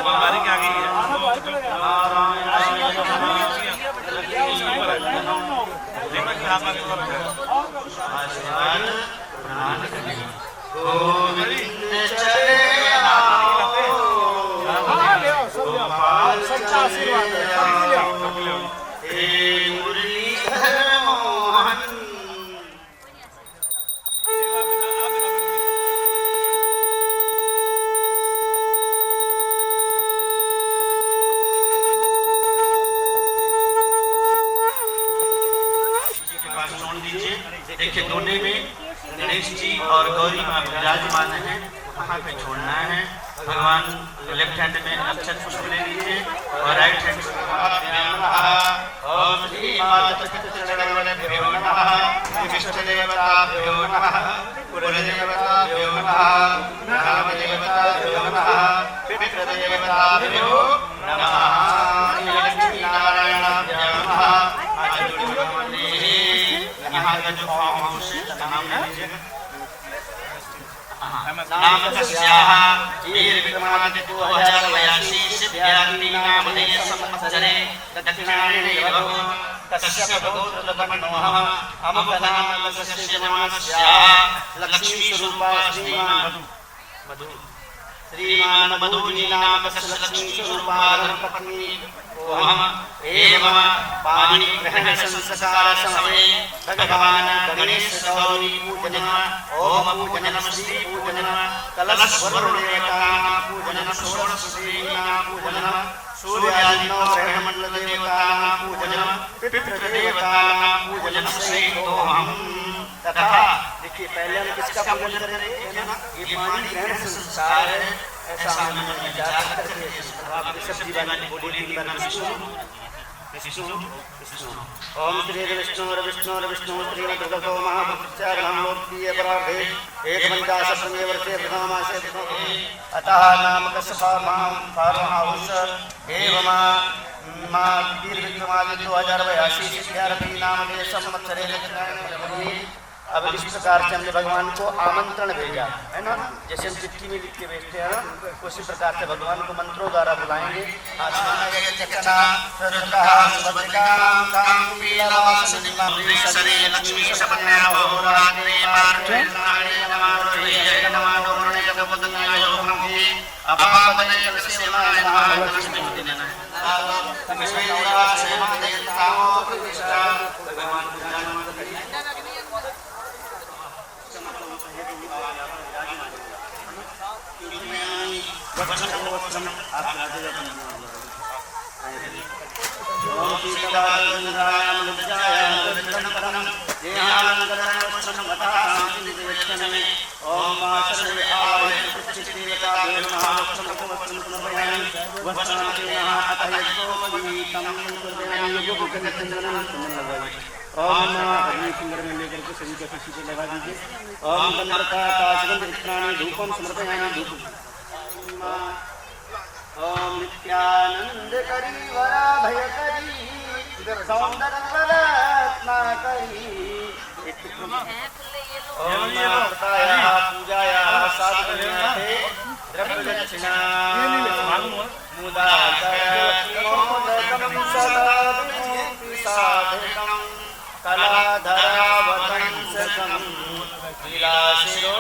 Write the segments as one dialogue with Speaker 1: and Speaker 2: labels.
Speaker 1: हमारी क्या गई है
Speaker 2: सच्चा आशीर्वाद
Speaker 3: देखिए दोनों में गणेश जी और गौरी माँ विराजमान है, वहाँ पे छोड़ना है। भगवान लेफ्ट हैंड में अक्षत पुष्प ले लीजिए और राइट हैंड से ओम श्री माता पितृचरणभ्यो नमः, इष्टदेवताभ्यो नमः, कुलदेवताभ्यो नमः, ग्रामदेवताभ्यो नमः, पितृदेवताभ्यो नमः, लक्ष्मीनारायणाभ्यो नमः। यहाँ का जो फॉर्म हाउस है उसका नाम ले लीजिएगा। नाम तस्याः वीर विक्रमादित्य 2082 सिद्ध्याग्नि नामधेय संवत्सरे दक्षिणायने भगो तस्य भगोत्रपन्नोः अमुकनामस्य नमस्याः लक्ष्मी स्वरूपा श्रीमान मधु श्रीमान मधुनी नामस्य लक्ष्मी स्वरूपा धर्मपत्नी ओम एवं पाणि ग्रहण संस्कार समये भगवान गणेश गौरी पूजन ओम पूजन श्री पूजन कलश वरुणेका पूजन षोडश श्रीना पूजन सूर्यादि ग्रह मंडल देवता पूजन पितृदेवता पूजन श्री ओम। तथा देखिए पहले हम किसका पूजन करेंगे, ये पाणि ग्रहण संस्कार है, ऐसा हमने विचार करके सब्जी वाली बोली की बना विष्णु विष्णु विष्णु ओम श्री विष्णु विष्णु विष्णु श्रीमद्भगवतो महापुरुषार्थे परार्थे एकपंचाशत्तमे वर्षे प्रथममासे अतः नामकस्य फार्म हाउस एवं मां वीर विक्रमादित्य 2082 सिद्ध्यार्थी नामधेय संवत्सरे दक्षिणायने। अब इस प्रकार से हमने भगवान को आमंत्रण भेजा है ना, जैसे हम चिट्ठी में लिख के भेजते हैं ना, उसी प्रकार से भगवान को मंत्रों द्वारा बुलाएंगे। ओम सुंदर में लेकर के सभी को खुशी से लगा दीजिए। ओम धूपम समर्पयामि धूप। ओम नित्यानंद करी वरा भय करी सौंदर्य रत्नाकरी। ओम माताया पूजाया साधुन्याते द्रव्य दक्षिणा मुदाकरम सदा साधकम कलाधरावतंसकम विलासिरो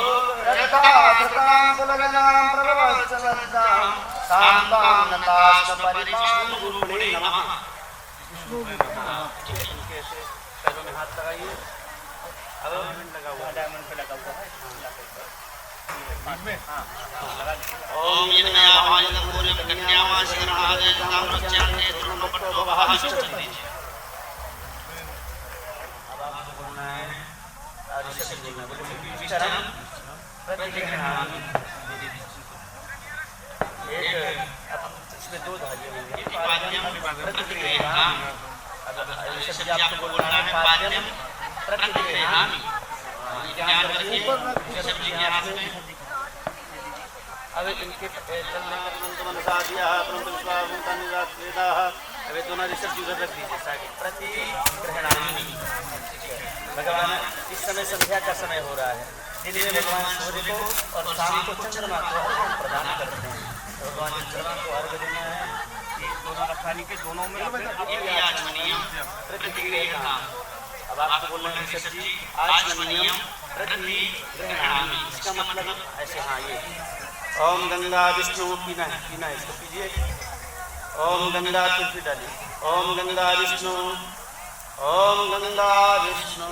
Speaker 3: रथाथकां कुलगणां प्रभवत्सवद्दां साम्बां नतास्तपरिपां गुरुणे नमः। कैसे पैरों में हाथ लगाइए, अब लगा हुआ डायमंड पे लगा हुआ है ओम यन्नावायनपूर्व कन्यावासिनादे ताम्रचान्ते त्रुमपट्टो भवः चतुर्दीजिए। चरण प्रतिगृह्णामि। एक इसमें दो धागे होंगे, पाद्यम प्रतिगृह्णामि। अब शब्द आपको बोलना है पाद्यम प्रतिगृह्णामि। ध्यान रखिए शब्द के हाथ में। अब इनके चलने का मनसा दिया परंतु स्वाभूता निरात्मेदाः। अब दोनों शब्द उधर रख दीजिए साइड। प्रतिगृह्णामि। भगवान इस समय संध्या का समय हो रहा है, दिन में भगवान सूर्य को और शाम को चंद्रमा को अर्घ्य प्रदान करते हैं। भगवान चंद्रमा को अर्घ्य देना है,
Speaker 2: दोनों रखानी के दोनों में
Speaker 3: आचमनीय प्रतिगृह्णामि। अब आपको बोलना है ऋषभ जी, आचमनीय प्रतिगृह्णामि, इसका मतलब ऐसे, हाँ ये ओम गंगा विष्णु, पीना है इसको पीजिए। ओम गंगा, तुलसी डालिए। ओम गंगा विष्णु, ओम गंगा विष्णु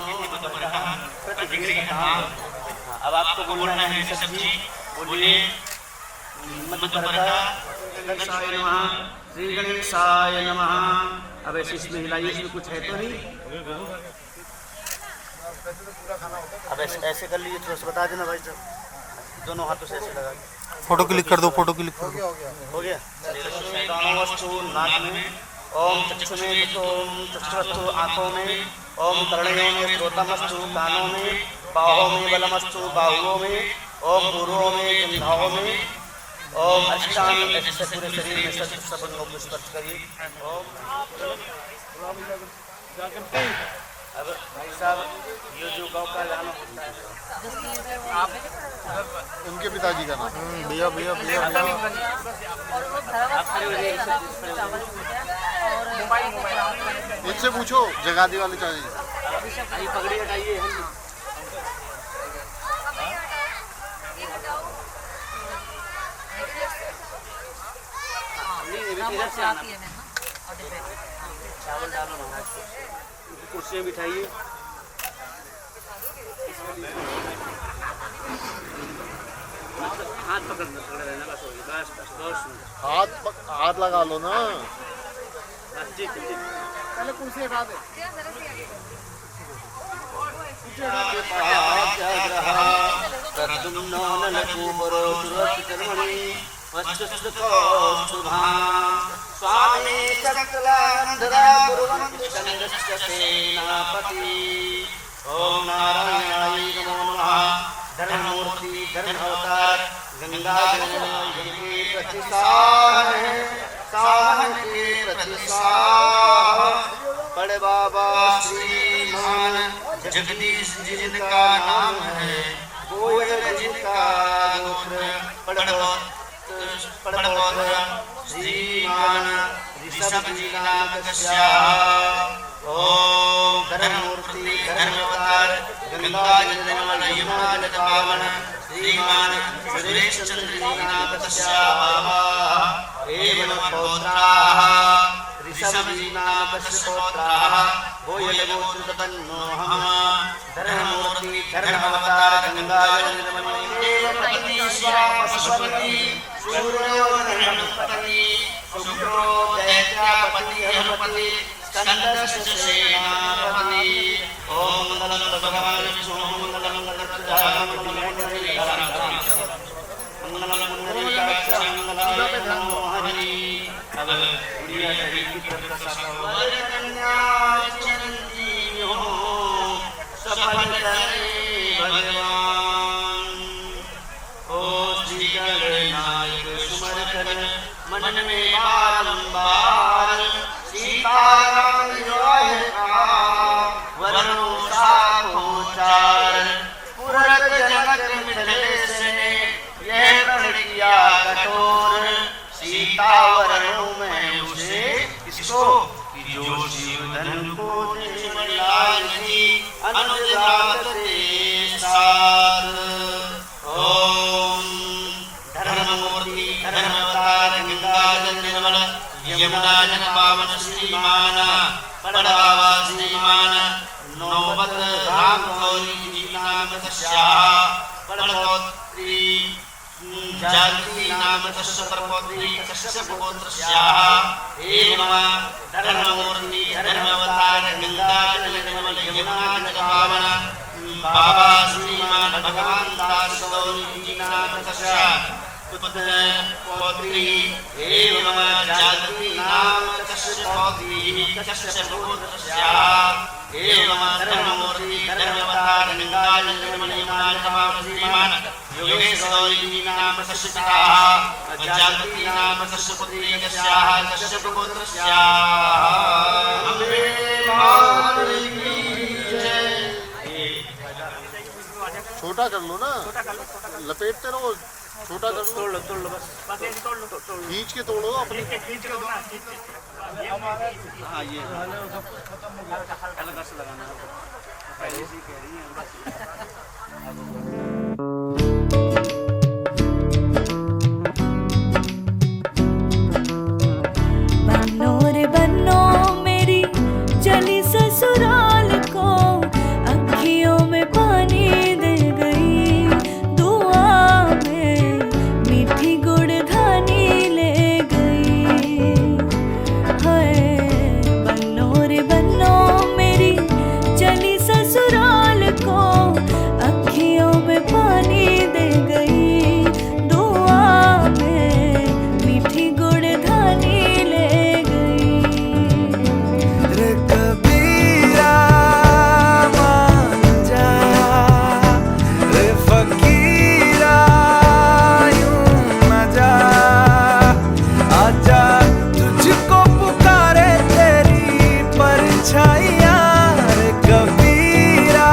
Speaker 3: प्रतिगृह्णामि। अब आपको बोलना है ऋषभ जी, बोलिए गणेशाय नमः, श्री गणेशाय नमः। अब ऐसे इसमें हिलाइए, इसमें कुछ है तो नहीं। अब ऐसे कर लीजिए, थोड़ा सा बता देना भाई साहब, दोनों हाथों से ऐसे लगा।
Speaker 1: फोटो क्लिक कर दो, फोटो क्लिक कर दो।
Speaker 3: हो गया। वस्तु नाक में, ओम चक्षु में, ओम चक्षुवस्तु आंखों में, ओम कर्णयों में, श्रोतमस्तु कानों में, बाहों में बलमस्तु बाहुओं में, ओम पूर्वों में जंघाओं में, ओम अष्टांग, ऐसे पूरे शरीर में सब अंगों को स्पर्श करिए। ओम। अब भाई साहब, ये जो गाँव का गाना होता है,
Speaker 4: उनके पिताजी का नाम
Speaker 1: भैया भैया भैया
Speaker 4: इनसे पूछो, जगादी वाले चाहिए।
Speaker 3: पगड़ी हटाइए। चावल डालो महाराज को, कुर्सियाँ बिठाइए। हाथ पकड़ना, पकड़े रहना, बस हो गया, बस बस, बहुत सुंदर।
Speaker 4: हाथ लगा लो ना।
Speaker 3: बस ठीक है, ठीक।
Speaker 4: पहले कुर्सी हटा दे।
Speaker 3: स्वामी सकलानंदरा गुरुवंदु संगस्य सेनापति। ओम नारायणाय नमो नमः। धर्ममूर्ति धर्म अवतार गंगा जल के प्रति साहन के प्रति बड़े बाबा श्रीमान जगदीश जी जिनका नाम है, गोयल जिनका गोत्र पड़पोत्र, श्रीमान ऋषभ जी नामकस्य। ओम धर्ममूर्ति धर्मावतार गंगा जल निर्मल यमुना जल पावन श्रीमान सुरेश चंद्र जी नामकस्य। एवं पौत्राः ऋषभ जी नामकस्य पौत्राः गोयल गोत्रतपन्नोऽहम्। धर्ममूर्ति धर्मावतार गंगा जल निर्मल पति पशुपति सूर्यो धर्मपति शुक्रो दैत्यापति हरपति स्कंदस्य सेनापति। ओम मंगलम भगवान विष्णु मंगलम गणपतिर्भगवान् मंगलम पुण्डरीकाक्षं मंगलाय नमो हरि। अब गुड़िया हरि की प्रशंसा वरकन्या चरंती हो सफल करे भगवान। ओ श्री गणनायक सुमरकर मन में बारंबार सीताराम जय वरनो साकोचार। पुरत जनक मिथिलेश ने यह प्रण किया कठोर, सीता वरणों में उसे किसको जो शिवधन को लालजी अनुराग के साथ। ओम धर्ममूर्ति धर्मावतार गंगा जल निर्मल यमुना जल पावन श्रीमान बड़ बाबा श्रीमान नौबत राम गौरी जी नामकस्य पड़पोत्री जानकी नामकस्य परपोत्री कश्यप गोत्रस्याः। एवं धर्ममूर्ति धर्मावतार गंगा जल निर्मल यमुना जल पावन बाबा श्रीमान भगवान दास गौरी जी नामकस्य पुत्र पौत्री एवं जानकी नामकस्य पौत्री कश्यप गोत्रस्याः। एवं धर्ममूर्ति धर्मावतार गंगा जल निर्मल यमुना जल पावन श्रीमान योगेश गौरी जी नामकस्य पिता जानकी नामकस्य पुत्री कस्याः कश्यप गोत्रस्याः। अम्बे मातृ की जय।
Speaker 4: छोटा कर लो ना,
Speaker 2: छोटा कर लो, छोटा कर लो,
Speaker 4: लपेटते रहो, छोटा कर लो,
Speaker 2: तोड़ लो बस ऐसे तोड़ लो, तोड़ लो,
Speaker 4: खींच के तोड़ो अपनी।
Speaker 2: खींच लो ना, खींच के। हाँ ये अलग से लगाना है, पहले से ही कह रही है।
Speaker 5: बन्नो रे बन्नो मेरी चली ससुराल को, अखियों में पानी दे गई, दुआ में मीठी गुड़धानी ले गई। हाय बन्नो रे बन्नो मेरी चली ससुराल को, अखियों में पानी दे गई, दुआ में मीठी गुड़धानी ले गई।
Speaker 6: रे कबीरा मान जा, रे फकीरा यूं न जा, आजा तुझको पुकारे तेरी परछाइयाँ। रे कबीरा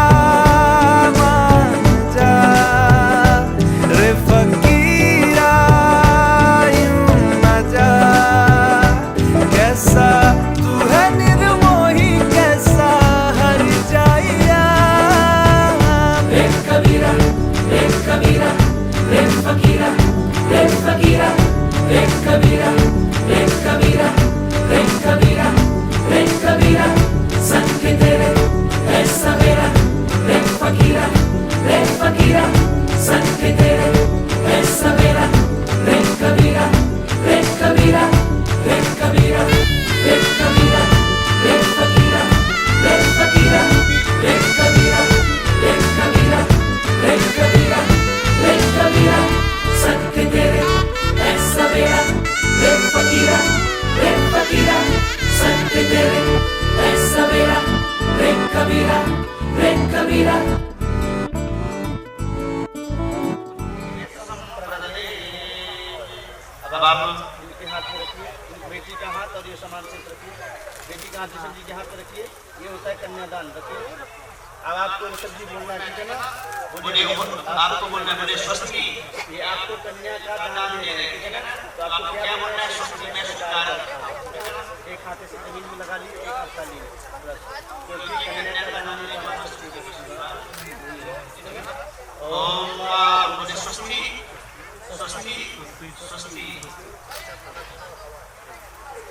Speaker 6: मान जा, रे फकीरा यूं न जा, कैसा तू है निर्मोही, कैसा हर जाइया। रे कबीरा, रे कबीरा, रे फकीरा, रे फकीरा, रे कबीरा, रे कबीरा, रे कबीरा, रे कबीरा, संग तेरे है सवेरा। रे फकीरा, रे फकीरा, संग तेरे है सवेरा। रे कबीरा, रे कबीरा, रे कबीरा, रे कबीरा, रे फकीरा, रे फकीरा, रे कबीरा, रे कबीरा, रे कबीरा, रे कबीरा, संग तेरे है सवेरा। रे फकीरा, रे फकीरा, संग तेरे है सवेरा। रे कबीरा, रे कबीरा।
Speaker 3: अब आप इनके हाथ में रखिए, बेटी का हाथ और ये समान से रखिए, बेटी का हाथ किशन जी के हाथ में रखिए, ये होता है कन्यादान। रखिए, अब आपको सब्जी बोलना है, ठीक है ना? आपको बोलना है स्वस्ति, ये आपको कन्या का दान दे रहे हैं, ठीक है ना? तो आपको क्या बोलना है? स्वस्ति में स्वीकार। एक हाथ से जमीन में लगा लिए, एक हाथ लिए क्योंकि कन्या का दान देने का ओम स्वस्ति, स्वस्ति, स्वस्ति।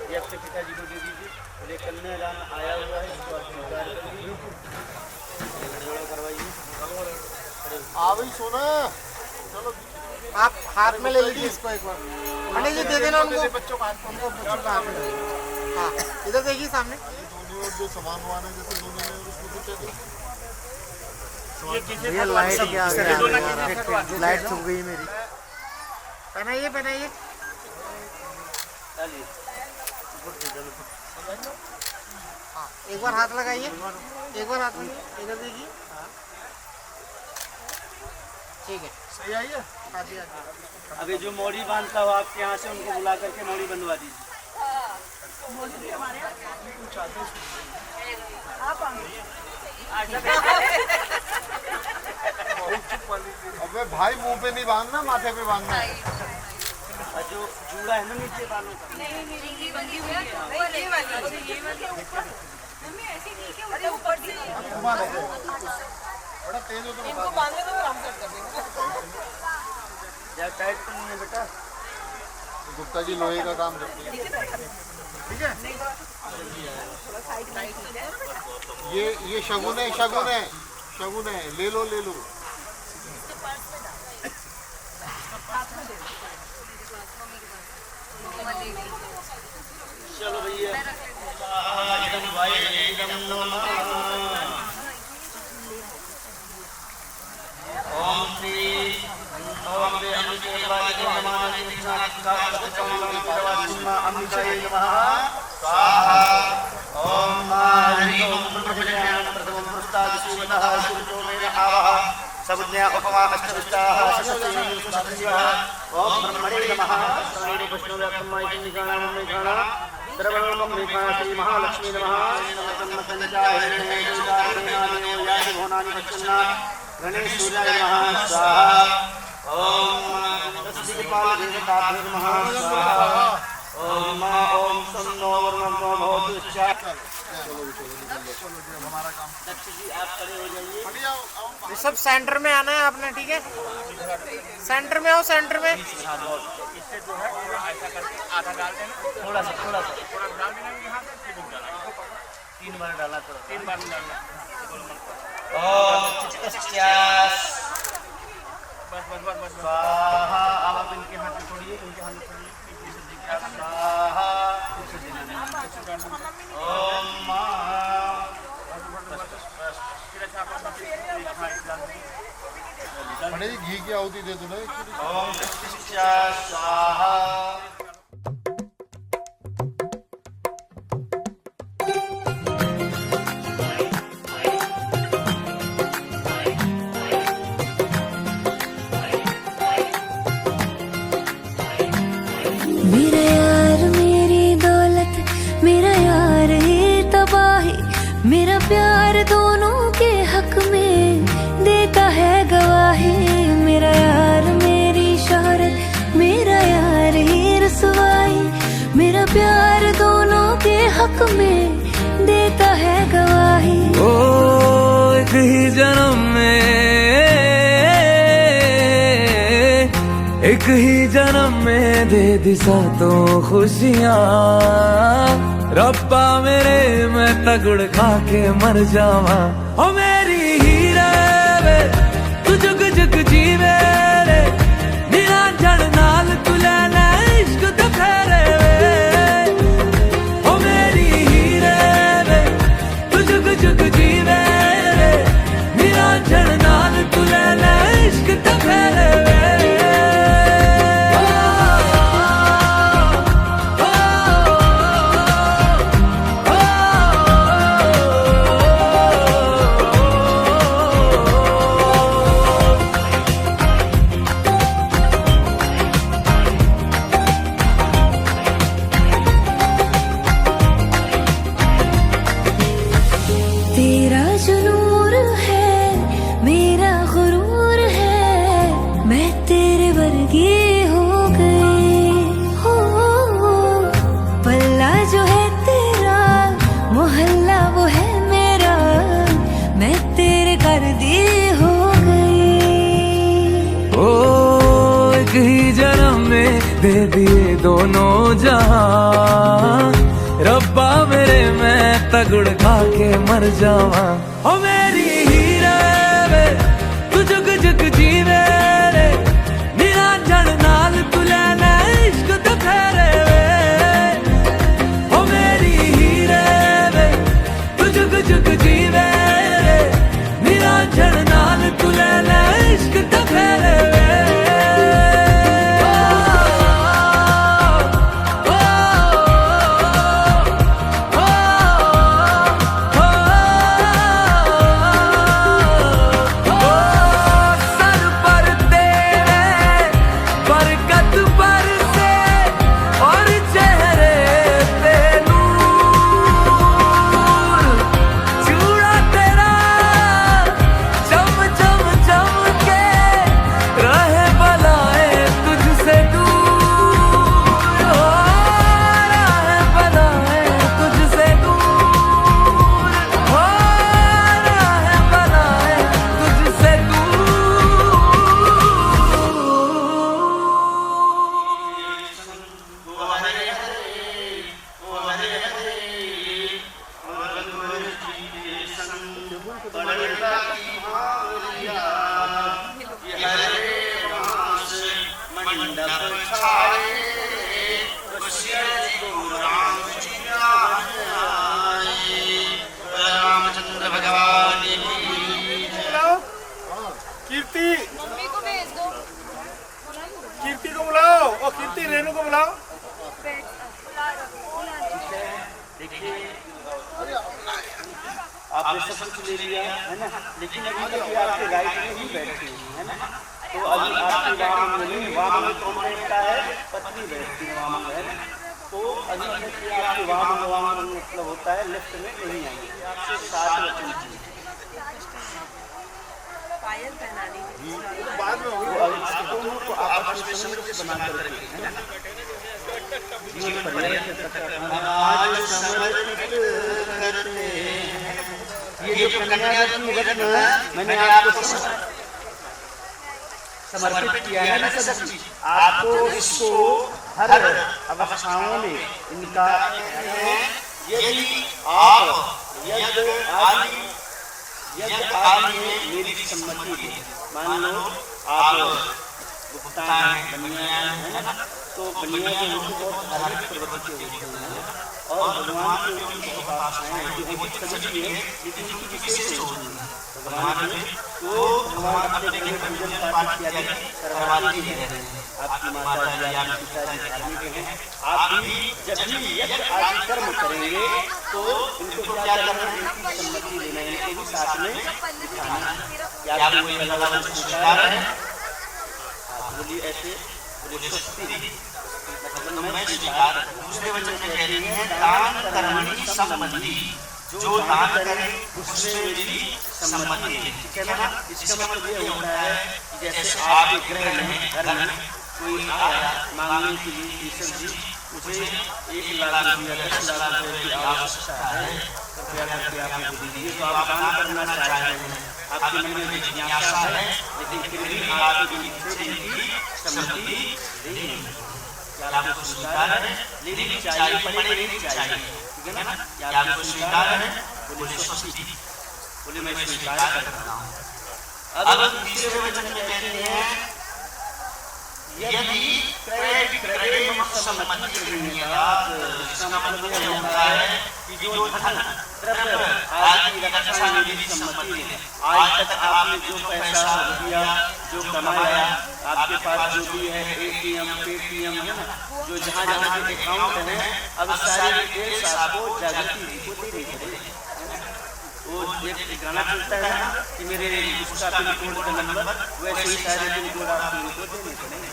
Speaker 3: ये अपने पिताजी को दे दीजिए, और एक कन्यादान आया हुआ है, इसको आप स्वीकार करिए, जोड़ा करवाइए।
Speaker 4: आ गई सोना, चलो
Speaker 7: आप हाथ में ले लीजिए इसको एक बार। पंडित जी दे देना उनको, बच्चों को उनको बच्चों का हाथ में। हाँ इधर देखिए सामने।
Speaker 4: दोनों और जो सामान वाने जैसे दोनों ने उसको कुछ
Speaker 7: ये लाइट क्या आ गया, लाइट छुप गई मेरी। पहनाइए पहनाइए। हाँ एक बार हाथ लगाइए, एक बार हाथ इधर देखिए। ठीक है
Speaker 4: सही आई है।
Speaker 7: हाँ जी हाँ जी।
Speaker 3: अभी जो मोड़ी बांधता हो आपके यहाँ से उनको बुला करके मोड़ी बंधवा दीजिए।
Speaker 4: अबे भाई मुंह पे नहीं बांधना, माथे पे बांधना है।
Speaker 3: और जो जूड़ा है ना नीचे बालों का,
Speaker 4: बड़ा तेज हो तो
Speaker 3: या टाइट तो नहीं है बेटा।
Speaker 4: गुप्ता जी लोहे का काम करते हैं, ठीक है? ये शगुन है, शगुन है, शगुन है, ले लो ले लो।
Speaker 3: चलो भैया, ओम श्री ओम वे अम्बिके वाले नमामि अम्बिकायै नमः स्वाहा। ओम हरि ओम प्रभुज्ञान प्रथमं पुरुषादिसूवतः सूर्योमेन आवः सबुज्ञा उपमा अष्टविष्टाः सत्यं सुसंजीवः। ओम ब्रह्मणे नमः सर्वेण विष्णुव्याक्रमायिकानां मेघाना सर्वलोकं मेघाना श्री महालक्ष्मी नमः। नमः संजाय भुवनानि पश्यन्ना
Speaker 2: गणेश सूर्याय नमः स्वाहा। ओम दिक्पाल देवताभ्यो नमः स्वाहा। ओम ओम सन्नो वर्णो भवतु स्वाहा। दक्ष जी आप खड़े हो जाइए।
Speaker 7: ये सब सेंटर में आना है आपने, ठीक है? सेंटर में आओ, सेंटर में।
Speaker 2: इससे जो है ऐसा करके आधा डाल देना, थोड़ा सा डाल देना यहाँ से, फिर डाला 3 बार डाला, थोड़ा 3 बार डालना।
Speaker 3: ओम चित्तस्यास
Speaker 2: बस स्वाहा। अब आप इनके हाथ में छोड़िए, इनके हाथ में छोड़िए। स्वाहा।
Speaker 3: ओम
Speaker 4: पंडित जी घी की आहुति दे दो ना।
Speaker 3: ओम चित्तस्यास स्वाहा।
Speaker 5: मेरा यार मेरी दौलत, मेरा यार ही तबाही, मेरा प्यार दोनों के हक में देता है गवाही। मेरा यार मेरी शोहरत, मेरा यार ही रसवाई, मेरा प्यार दोनों के हक में देता है गवाही।
Speaker 6: ओ एक ही जन्म में, एक ही जन्म में दे दी सातों खुशियाँ। रब्बा मेरे मैं तगड़ खा के मर जावा। ओ मेरी हीरे वे तू जुग जुग जीवे रे, नीला जड़ नाल तू लेना इश्क तो फेरे वे। ओ मेरी हीरे वे तू जुग जुग जीवे रे, नीला जड़ नाल तू लेना इश्क तो फेरे वे।
Speaker 5: तेरा जो नूर है मेरा गुरूर है, मैं तेरे वर्गी हो गई। हो पल्ला जो है तेरा, मोहल्ला वो है मेरा, मैं तेरे कर दी हो गई।
Speaker 6: ओ एक ही जन्म में दे दिए दोनों जहां। रब्बा मेरे मैं तगड़ खा के मर जावा। ओ मेरी हीरे वे तू जुग जुग जीवे रे, नीला जड़ नाल तू लेना इश्क तो फेरे वे। ओ मेरी हीरे वे तू जुग जुग जीवे रे, नीला जड़ नाल तू लेना इश्क तो फेरे वे।
Speaker 3: रामचंद्र भगवान
Speaker 7: कीर्ति, कीर्ति को बुलाओ, और कीर्ति रेणु को बुलाओ।
Speaker 2: देखिए आपने सब कुछ ले लिया है ना, लेकिन अभी तक आपके राइट में ही बैठी है ना। तो अभी आपके वाम में कौन बैठता है? पत्नी बैठती है वाम में, है ना। तो अभी आपके वाम मतलब होता है लेफ्ट में नहीं आएंगे, आपसे 7 बचने चाहिए।
Speaker 4: बाद में होगी।
Speaker 2: वो अब दोनों को आपस में समृद्ध बना करके, है ना, जीवन पर्यंत आज समर्पित करते हैं। ये जो कन्या रत्न मैंने आपको समर्पित किया है ना सब चीज, आपको इसको हर अवस्थाओं में इनका यदि आप यज्ञ आदि में मेरी सम्मति दे, मान लो आप गुप्ता हैं, बनिया है ना, तो बनिया के मुख्य बहुत धार्मिक प्रवृत्ति होती है और भगवान के उनकी बहुत आशाएं हैं कि वो सभी है, लेकिन उनकी विशेष होती है भगवान में। तो भगवान अपने घर में पूजन पाठ किया करवाते ही रहते हैं। आपकी माता जी, आपके पिताजी धार्मिक हैं, आप भी जब भी यज्ञ आदि कर्म करेंगे तो इनको क्या करना है, इनकी सम्मति लेना है, इनको भी साथ में दिखाना क्या आपको स्वीकार है। बोलिए ऐसे, बोलिए स्वस्ति, मतलब मैं स्वीकार। दूसरे वचन में कह रही है दान कर्मणि सम्मति, जो दान करे उसमें मेरी सम्मति है, ठीक है ना। इसका मतलब ये होता है कि जैसे आपके गृह में घर में कोई आया मांगने के लिए, ईश्वर जी मुझे 1 लाख रुपया 10 लाख रुपये की आवश्यकता है, कृपया करके आप मुझे दीजिए, तो आप दान करना चाहते हैं, आपके मन में जिज्ञासा है, लेकिन फिर भी आपकी इनकी सम्मति देंगे, क्या आपको स्वीकार है, लेनी चाहिए, पड़े लेनी चाहिए, ठीक है ना, क्या आपको स्वीकार है, बोले स्वस्ति, बोले मैं स्वीकार करता हूँ। अब तीसरे वचन में कहते हैं यदि क्रय विक्रय सम्मति गृह्णात्, इसका मतलब यह होता है कि जो धन द्रव्य आदि रक्षा में मेरी सम्मति है, आज तक आपने जो पैसा दिया, जो कमाया, आपके पास जो भी है ATM पेटीएम है ना, जो जहाँ जहाँ के अकाउंट है, अब सारी डिटेल्स आपको जागृति को देनी पड़ेगी। वो एक गाना चलता है ना कि मेरे उसका पिन कोड का नंबर, वैसे ही सारे पिन कोड आप इनको देने पड़ेंगे।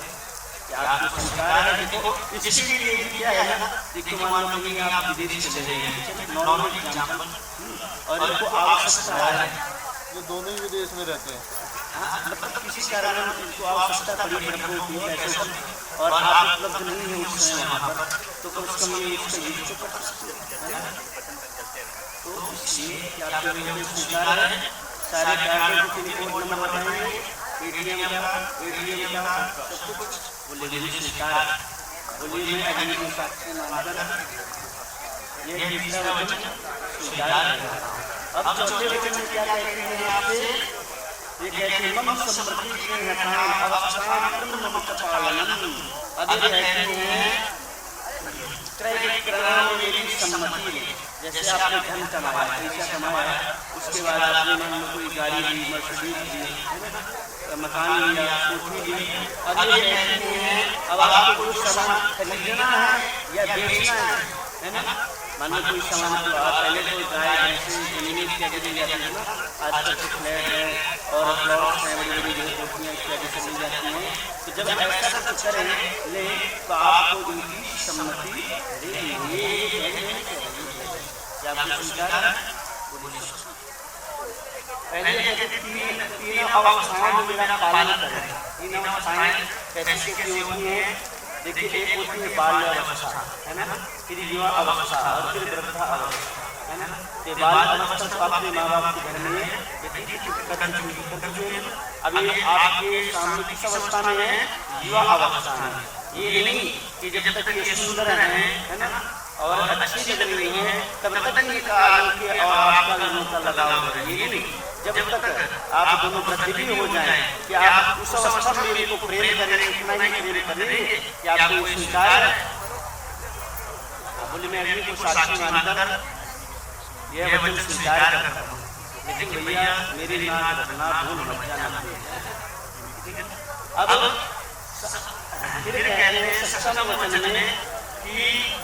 Speaker 2: क्या आपको स्वीकार है? देखो इसके लिए क्या है ना, देखो मान लो कि आप विदेश चले गए, नॉर्मल एग्जाम्पल, और इनको आवश्यकता है,
Speaker 4: जो दोनों ही विदेश में रहते हैं,
Speaker 2: मतलब किसी कारण इनको आवश्यकता पड़ी है पैसों की, और आप उपलब्ध नहीं है उस समय वहाँ पर, तो कम से कम ये उसका यूज तो कर सकते हैं ना। तो इसलिए क्या आपको स्वीकार है, सारे कार्ड के पिन कोड नंबर बताएंगे, ATM का सब कुछ, बोले मुझे स्वीकार, बोलिए मैं अग्नि को साक्षी मानकर यह तीसरा वचन स्वीकार करता हूँ। अब चौथे वचन में क्या कहते हैं आपसे, ये कहते हैं मम समृद्धि स्नेहतान अवस्थान मम कपालनम। अब ये कहते हैं क्रय विक्रय में मेरी सम्मति है, जैसे आपने धन कमाया, पैसा कमाया, उसके बाद आपने मान लो कोई गाड़ी ली, मर्सिडीज ली, मकान लिया, कोठी ली, अब ये कहते हैं अब आपको कोई सामान खरीदना है या बेचना है ना, मान लो कोई सामान, तो आप पहले तो गाय भैंसे जमीनें इत्यादि ली जाती है ना, आजकल तो फ्लैट है और प्लॉट्स हैं, बड़ी बड़ी जो कोठियाँ इत्यादि सब मिल जाती हैं, तो जब ऐसा कुछ करें ले तो आपको इनकी सम्मति देंगे। क्या आपको स्वीकार है? पहले तीन अवस्थाओं में मेरा पालन करें। तीन अवस्थाएं कैसी कैसी होती हैं, देखिए एक होती है बाल्य अवस्था, है ना, फिर युवा अवस्था और फिर वृद्धा अवस्था, है ना। तो बाल्य अवस्था तो आपके माँ बाप के घर में अभी आपके सामने किस अवस्था में है, युवा अवस्था में। ये नहीं कि जब तक ये सुंदर है ना, और अच्छी लग रही है, तब तक इनका उनके और आपका दोनों का लगाव है, ये नहीं। जब तक आप दोनों प्रतिबी हो जाए कि आप उस अवस्था में इनको प्रेम करेंगे, उतना ही प्रेम करेंगे कि आपको स्वीकार है। बोले मैं अग्नि को साक्षी मानकर यह वचन स्वीकार करता हूँ, लेकिन भैया मेरी ना भूल मत जाना। अब फिर कहते हैं सप्तम वचन में कि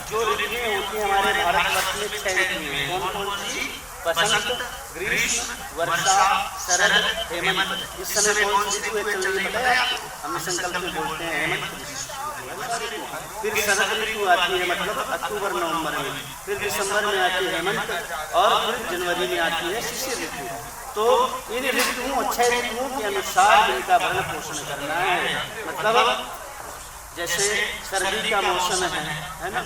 Speaker 2: जो ऋतुएं होती हैं हमारे भारतवर्ष में 6 ऋतुएं, कौन कौन सी, बसंत, ग्रीष्म, वर्षा, शरद, हेमंत। इस समय कौन सी ऋतु चल रही है बताया, हम संकल्प में बोलते हैं हेमंत ऋतु, फिर शरद ऋतु आती है, मतलब अक्टूबर नवंबर में, फिर दिसंबर में आती है हेमंत, और फिर जनवरी में आती है शिशिर ऋतु। तो इन ऋतुओं 6 ऋतुओं के अनुसार इनका भरण पोषण करना है। मतलब जैसे सर्दी का मौसम है ना,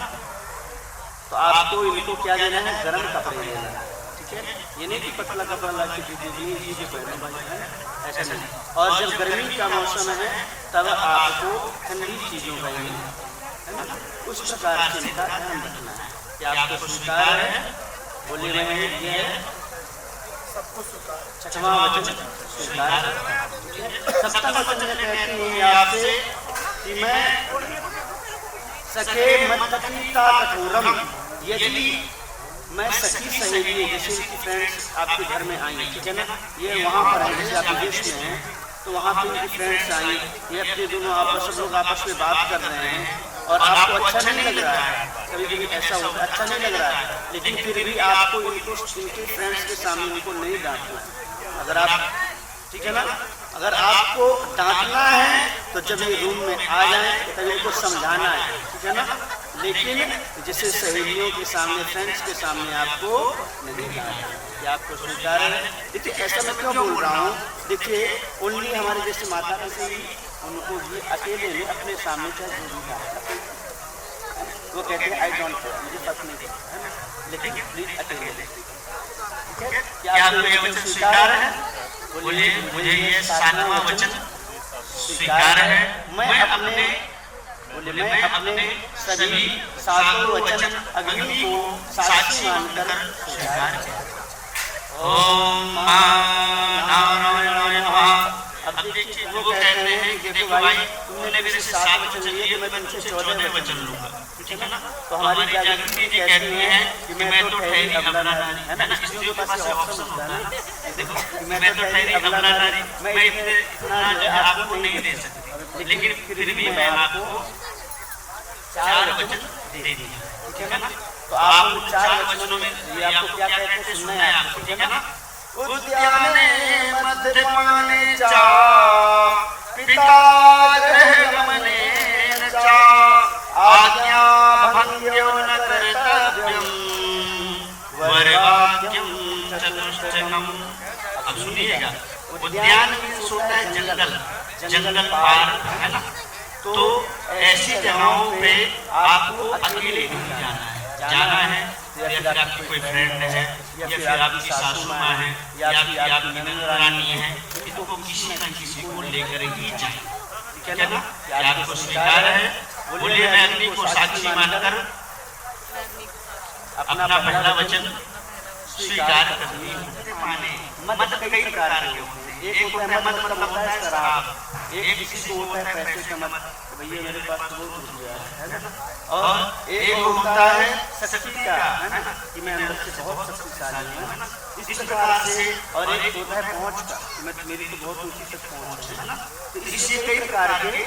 Speaker 2: तो आपको इनको क्या देना है, गर्म कपड़े देना है, ठीक है। ये नहीं कि पतला कपड़ा ला के दीजिए पहनो भाई, है ना, ऐसा नहीं। और जब गर्मी का मौसम है तब आपको ठंडी चीज़ों का है ना, उस प्रकार से इनका ध्यान रखना है कि आपको स्वीकार है। बोले रहे ये छठवां वचन स्वीकार। सप्तम वचन में कहती है आपसे कि मैं सके मत्तकीता कठोरम, यदि मैं सखी सहेली, जैसे इनकी फ्रेंड्स आपके घर में आई, ठीक है ना, ये वहाँ पर है, जैसे आप विदेश में हैं तो वहाँ पे इनकी फ्रेंड्स आई, ये अपने दोनों सब लोग आपस में बात कर रहे हैं और आपको अच्छा नहीं लग रहा है, कभी कभी ऐसा होता है अच्छा नहीं लग रहा है, लेकिन फिर भी आपको इनको इनके फ्रेंड्स के सामने उनको नहीं डांटना है। अगर आप, ठीक है ना, अगर आपको डांटना है तो जब ये रूम में आ जाए तब इनको समझाना है, ठीक है ना, लेकिन जैसे सहेलियों के सामने, फ्रेंड्स के सामने आपको नहीं डांटना, ये आपको स्वीकार है। देखिए ऐसा मैं क्यों बोल रहा हूँ, देखिए ओनली हमारे जैसे माता पिता ही उनको भी अकेले में अपने सामने चाहे जो भी डांटे, वो कहते हैं आई डोंट केयर, मुझे फर्क नहीं पड़ता, है ना, लेकिन प्लीज अकेले, ठीक है। क्या आपको ये वचन स्वीकार है?
Speaker 3: बोलिए मुझे ये 7वां वचन स्वीकार है। मैं अपने सभी 7 वचन अग्नि को साक्षी मानकर स्वीकार करता हूं। ओम नारायण नमः। अब देखिए वो कहते हैं कि देखो भाई तुमने मेरे से 7 वचन लिए तो मैं तुमसे 14 वचन लूंगा, ठीक है ना। तो हमारी जागृति जी कहती है कि मैं तो ठहरी अबला नारी, है ना, स्त्रियों के पास ऑप्शन होता है ना, देखो मैं तो ठहरी अबला नारी, मैं इतना जो है आपको नहीं दे सकती, लेकिन फिर भी मैं आपको 4 वचन दे दिए, ठीक है ना। तो आप उन 4 वचनों में ये आपको क्या कहते हैं सुनना है आपको, ठीक है ना। उद्याने मध्यपाने चा पिता गृहगमने चा आज्ञा भंग्यो न कर्तव्यम वरवाक्यम चतुष्टयम। अब सुनिएगा, उद्यान मीन्स होता है जंगल, जंगल पार, है ना। तो ऐसी जगहों पे आपको अकेले नहीं जाना है, या फिर आपकी कोई फ्रेंड है, या फिर आपकी सासू माँ है, या फिर आपकी नंदरानी है, तो किसी न किसी को लेकर ही जाए, ठीक है ना। क्या आपको स्वीकार है? बोलिए मैं अग्नि को साक्षी मानकर अपना पहला वचन स्वीकार करती हूँ। मत कई प्रकार के होते हैं, एक होता है मत मतलब होता है शराब, एक किसी को होता है पैसे का मत, भैया मेरे पास तो बहुत रुपया है ना, और एक होता है शक्ति का, है ना, कि मैं अंदर से बहुत शक्तिशाली हूँ, है ना, इस प्रकार से। और एक होता है पहुँच का, कि मेरी तो बहुत ऊंची तक पहुँच है ना। तो इससे कई प्रकार के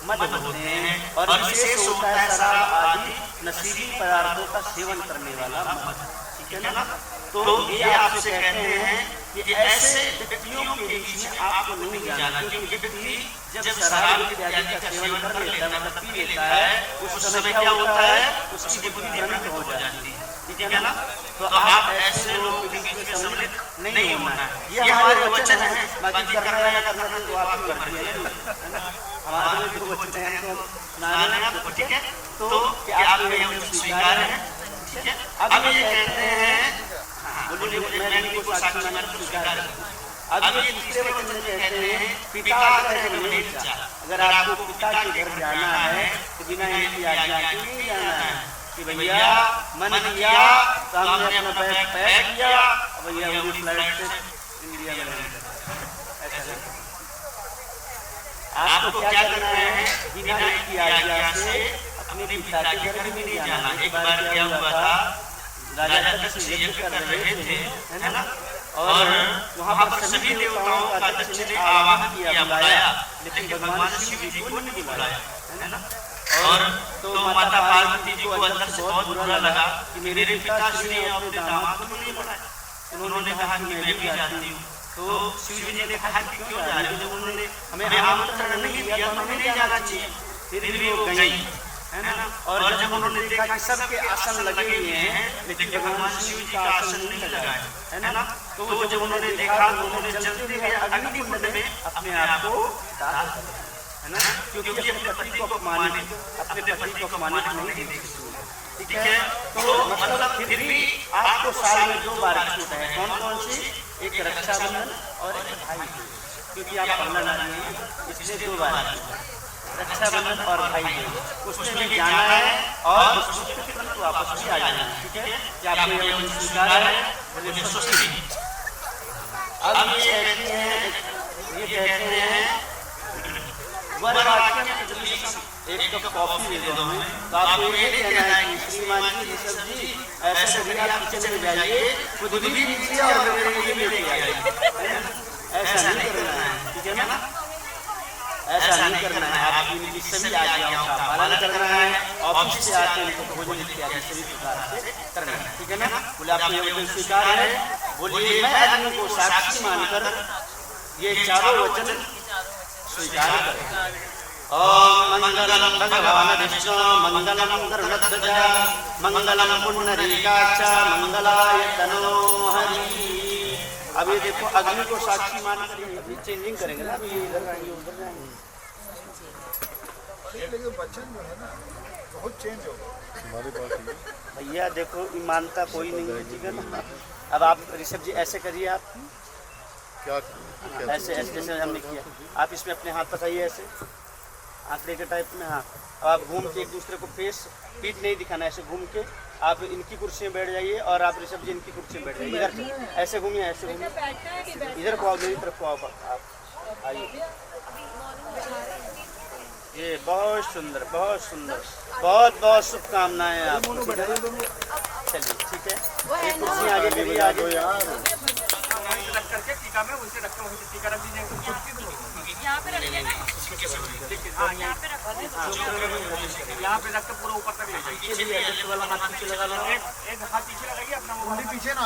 Speaker 3: मद होते हैं, और विशेष होता है शराब आदि नशीली पदार्थों का सेवन करने वाला मद, ठीक है ना। तो ये आपसे कहते हैं कि ऐसे व्यक्तियों के बीच में आपको नहीं जाना, क्योंकि व्यक्ति जब शराब इत्यादि का सेवन कर लेता है, मतलब पी लेता है, उस समय क्या होता है, उसकी बुद्धि भ्रमित हो जाती है, ठीक है ना। तो आप ऐसे लोगों के बीच में सम्मिलित नहीं होना है, ये हमारे वचन है। बाकी करना है ना करना है तो आपकी मर्जी है ना, हमारे जो वचन है तो सुनाने आपको, ठीक है। तो क्या आप ये वचन स्वीकार है, ठीक है। अब ये कहते हैं, बोलिए मैं इनको साक्षी मानकर स्वीकार करता हूं। अब ये दूसरे वचन में कहते हैं पिता गृहगमने चा, अगर आपको पिता के घर जाना है तो बिना इनकी आज्ञा के नहीं जाना है, कि भैया मन किया तो हमने अपना बैग पैक किया, भैया उन्हें फ्लाइट से इंडिया में रहना, ऐसा नहीं। आपको क्या करना है, बिना इनकी आज्ञा से अपने पिता के घर भी नहीं जाना। एक बार क्या हुआ था, राजा दक्ष यज्ञ कर रहे थे, है ना, और वहाँ पर सभी देवताओं का दक्ष ने आवाहन किया, बुलाया, लेकिन भगवान शिव जी को नहीं बुलाया, है ना। और तो माता पार्वती जी को अंदर से बहुत बुरा लगा कि मेरे पिताश्री ने अपने दामाद को नहीं बुलाया। उन्होंने कहा कि मैं भी जाती हूँ। तो शिव जी ने कहा कि क्यों जा रहे हो, जब उन्होंने हमें आमंत्रण नहीं दिया तो हमें नहीं जाना चाहिए।
Speaker 2: फिर भी वो गई, है ना। और जब उन्होंने देखा कि सबके आसन लगे हुए हैं लेकिन भगवान शिव जी का आसन नहीं लगा है ना, तो जब उन्होंने देखा तो उन्होंने जलते हुए अग्निकुंड में अपने आप को डाल दिया, है ना, क्योंकि अपने पति को अपमानित नहीं देख सकते, ठीक है। तो मतलब फिर भी आपको साल में 2 बार छूट है, कौन कौन सी? एक रक्षाबंधन और एक भाई, क्योंकि आप पढ़ना नारी हैं इसलिए 2 बार रक्षाबंधन और भाई दूज उसमें भी जाना है और तुरंत वापस भी आ जाना है, ठीक है। क्या आपको ये वचन स्वीकार है? बोले स्वस्ति। अब ये कहते हैं वरवाक्यम एक कप कॉफी दे दो हमें, तो आपको ये कहना है कि श्रीमान जी ऋषभ जी ऐसा करिए, आप किचन में जाइए, खुद भी लीजिए और मेरे लिए लेके आइए, ऐसा नहीं करना है, ठीक है ना, ऐसा नहीं करना है। आप इनकी सभी आज्ञाओं का पालन करना है, ऑफिस से आते हैं तो भोजन इत्यादि सभी प्रकार से करना है, ठीक है ना। बोले आपको ये वचन स्वीकार है? बोलिए मैं अग्नि को साक्षी मानकर ये चारों वचन स्वीकार करें। ओम मंगलम भगवान विष्णु मंगलम गरुड़ध्वज मंगलम पुंडरीकाक्ष मंगलाय तनो हरि। अब ये देखो अग्नि को साक्षी मानकर अभी चेंजिंग करेंगे ना, अभी इधर आएंगे उधर जाएंगे,
Speaker 4: लेकिन बच्चन जो है ना बहुत चेंज होगा
Speaker 2: भैया। देखो ईमानता कोई नहीं है, ठीक है ना। अब आप ऋषभ जी ऐसे करिए, आप
Speaker 4: क्या
Speaker 2: ऐसे ऐसे जैसे हमने किया, आप इसमें अपने हाथ पसाइए ऐसे आंकड़े के टाइप में। हाँ, अब आप घूम के एक दूसरे को फेस पीठ नहीं दिखाना, ऐसे घूम के आप इनकी कुर्सी में बैठ जाइए और आप ऋषभ जी इनकी कुर्सी में बैठ जाइए, इधर से ऐसे घूमिए, ऐसे घूमिए, इधर को आओ, मेरी तरफ को आओ, आप आइए। ये बहुत सुंदर, बहुत सुंदर, बहुत बहुत शुभकामनाएं आपको, चलिए ठीक है। एक कुर्सी आगे मेरी आगे रख करके टीका में उनसे रख कर वहीं टीका रख दीजिए, यहाँ पे रखिए ना, यहाँ पे रख कर पूरा ऊपर तक ले जाइए, पीछे वाला हाथ पीछे लगा लो, एक हाथ पीछे लगाइए अपना, वो पीछे ना,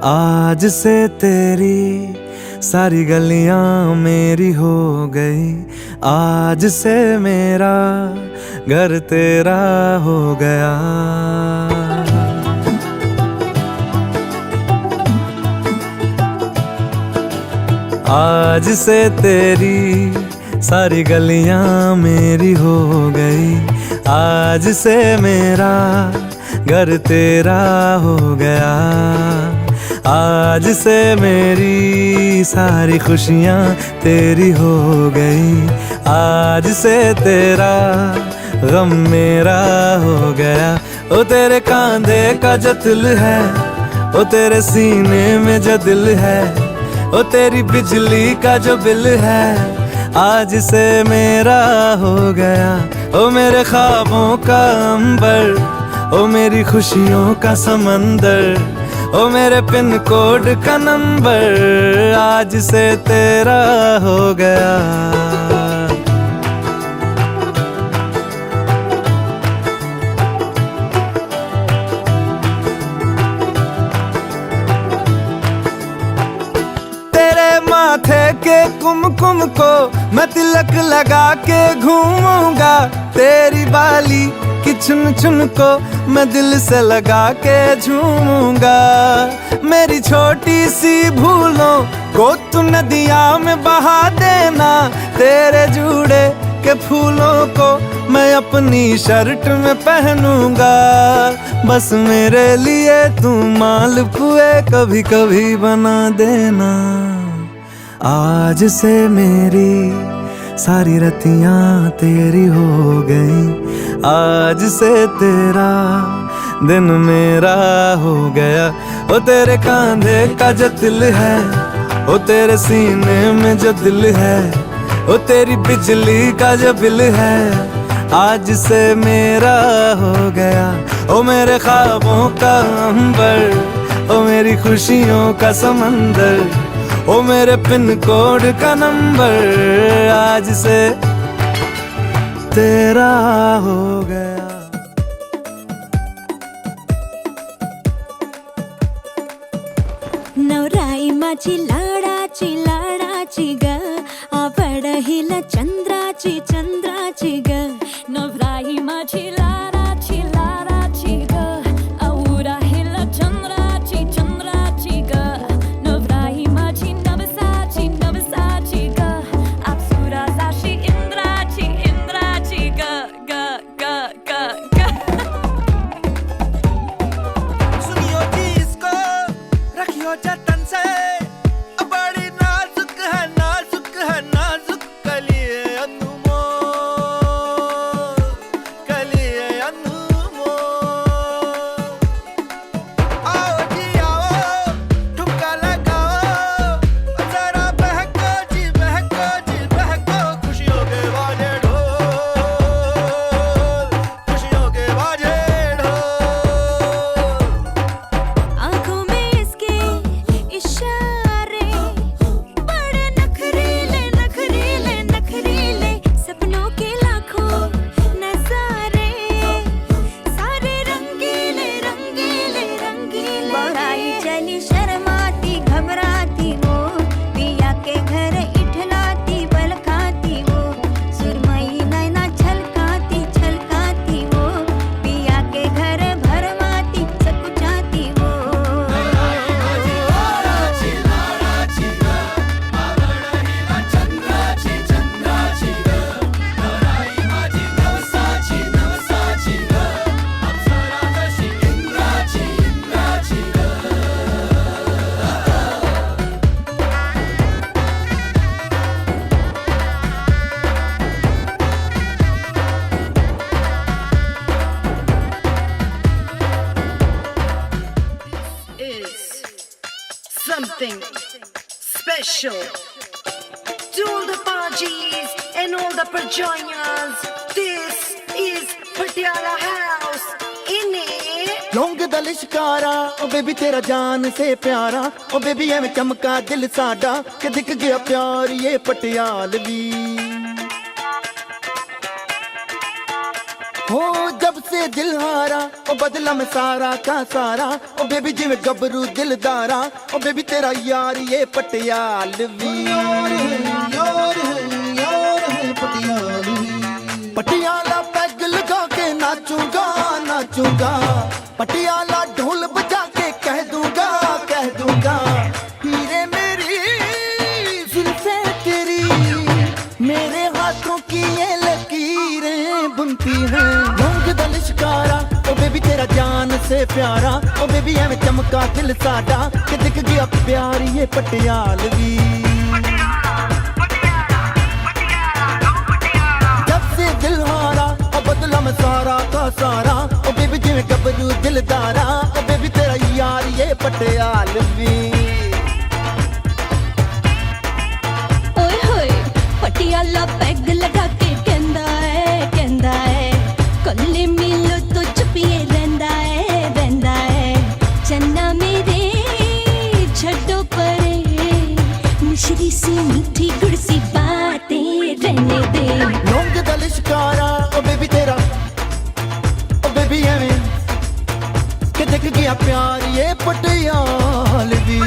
Speaker 6: आज से तेरी सारी गलियां मेरी हो गई, आज से मेरा घर तेरा हो गया। आज से तेरी सारी गलियां मेरी हो गई, आज से मेरा घर तेरा हो गया। आज से मेरी सारी खुशियाँ तेरी हो गई, आज से तेरा गम मेरा हो गया। ओ तेरे कांधे का जो दिल है, ओ तेरे सीने में जो दिल है, ओ तेरी बिजली का जो बिल है, आज से मेरा हो गया। ओ मेरे ख्वाबों का अंबर, ओ मेरी खुशियों का समंदर, ओ मेरे पिन कोड का नंबर, आज से तेरा हो गया। तेरे माथे के कुमकुम को मैं तिलक लगा के घूमूंगा, तेरी बाली कि चुन चुन को मैं दिल से लगा के झूमूंगा। मेरी छोटी सी भूलों को तू नदिया में बहा देना, तेरे जूड़े के फूलों को मैं अपनी शर्ट में पहनूंगा। बस मेरे लिए तू मालपुए कभी कभी बना देना। आज से मेरी सारी रतियां तेरी हो गई, आज से तेरा दिन मेरा हो गया। ओ तेरे कांधे का जो दिल है, ओ तेरे सीने में जो दिल है, ओ तेरी बिजली का जो बिल है, आज से मेरा हो गया। ओ मेरे ख्वाबों का अंबर, ओ मेरी खुशियों का समंदर, ओ मेरे पिन कोड का नंबर, आज से तेरा हो गया।
Speaker 5: नवराई माझी लाडाची लाडाची ग, आवड हिला चंद्राची चंद्राची ग। नवराई माझी लाडाची लाडाची ग, आवड हिला चंद्राची चंद्राची ग। नवराई माझी नवसाची नवसाची ग, अप्सरा जाशी इंद्राची इंद्राची ग ग ग ग ग।
Speaker 6: सुनियो जी इसको, रखियो जतन से, बड़ी नाजुक है नाजुक कलिए अनमोल, कलिए अनमोल। आओ जी आओ, ठुमका लगाओ, जरा बहको जी बहको जी बहको, खुशियों के बाजे ढोल, खुशियों के बाजे ढोल।
Speaker 5: आँखों में इसके इशारे, बड़े नखरीले नखरीले नखरीले, सपनों के लाखों नजारे, सारे रंगीले रंगीले रंगीले। बड़ाई चली शर्माती घबराती वो, पिया के घर इठलाती बल खाती वो, सुरमई नैना छलकाती छलकाती वो, पिया के घर भरमाती सकुचाती वो।
Speaker 8: Is something special to all the Pajis and all the Prajanas. This is Patiala House in it.
Speaker 9: लौंग दा लिशकारा, ओ बेबी तेरा जान से प्यारा, ओ बेबी एवें चमका दिल साडा, कि दिख गया प्यार ये पटियालवी। हो जब से दिल हारा, ओ बदला में सारा का सारा, ओ बेबी जिवें गबरू दिलदारा, ओ बेबी तेरा यार ये पटियालवी। पटियाला पैग लगा के नाचूंगा नाचूंगा, पटियाला ढोल बजा के कह दूंगा, हीरे मेरी जुल्फे तेरी, मेरे हाथों की ये लकीरें बुनती हैं। लौंग दा लिशकारा, ओ बेबी तेरा जान से प्यारा, ओ बेबी एवें चमका दिल साडा, कि दिख गया प्यार ये पटियालवी। जब से दिल हारा, ओ बदला में सारा का सारा, ओ बेबी जिवें गबरू दिलदारा, ओ बेबी तेरा यार ये पटियालवी।
Speaker 5: ओए होए पटियाला पैग लगा के कहंदा है, कल्ले मिलो तो चुपिए रहंदा है। चन्ना मेरे छड्डो परे, मिश्री सी मीठी गुड़ सी बातें रहने दे।
Speaker 9: लौंग दा लिशकारा, ओ बेबी तेरा, ओ बेबी एवें कि दिख गया प्यार ये पटियालवी।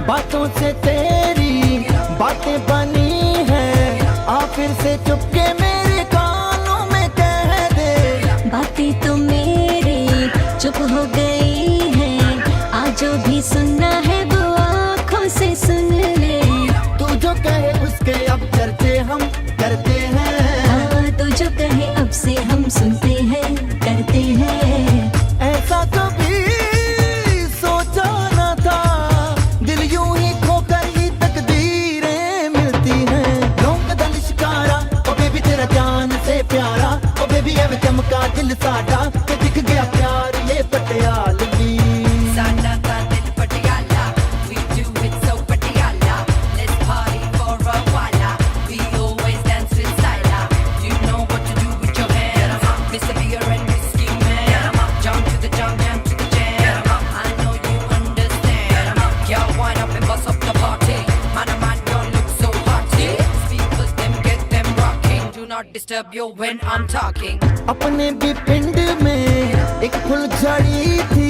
Speaker 9: बातों से तेरी बातें बनी हैं, आ फिर से चुपके मेरे कानों में कह दे।
Speaker 5: बातें तो मेरी चुप हो गई हैं, आज जो भी सुनना है वो आँखों से सुन ले।
Speaker 9: साडा ते दिख गया प्यार ये पटियालवी
Speaker 5: साडा दा दिल Patiala, we do it so Patiala. Let's party for a while. We always dance with style. You know what to do with your hands. Mr. Beer and Whiskey Man. Jump to the jump to the jam. I know you understand. Girl, wind up and bust up the party. Man, don't look so haughty. Speakers, them get them rocking. Do not disturb you when I'm talking.
Speaker 9: अपने भी पिंड में एक फुलझड़ी थी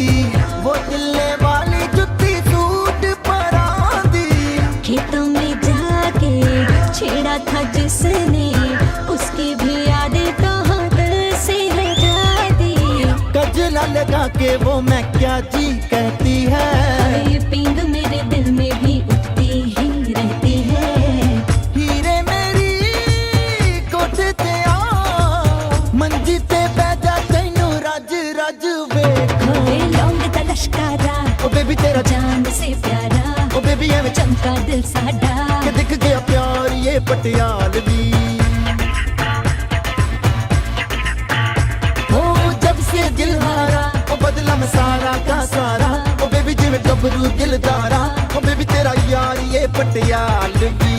Speaker 9: वो दिल्ले वाली जुत्ती सूट परांदी
Speaker 5: खेतों में जाके छेड़ा था जिसने उसकी भी यादें कहाँ दिल से हटा दी
Speaker 9: गजला लगा के वो मैं क्या जी कहती है
Speaker 5: ये पिंग मेरे दिल में भी उठती ही रहती है
Speaker 9: हीरे मेरी कोठे ते आ मंजी ते बैजा तैनू रज रज वेखा
Speaker 5: वे लौंग दा लश्कारा
Speaker 9: ओ बेबी तेरा
Speaker 5: जान से प्यारा
Speaker 9: ओ बेबी एवें
Speaker 5: चमका दिल साडा
Speaker 9: के दिख गया प्यार ये पटियालवी ओ जब से दिल हारा ओ बदला मैं सारा का सारा ओ बेबी जिवें गबरू दिलदारा ओ बेबी तेरा यार ये पटियालवी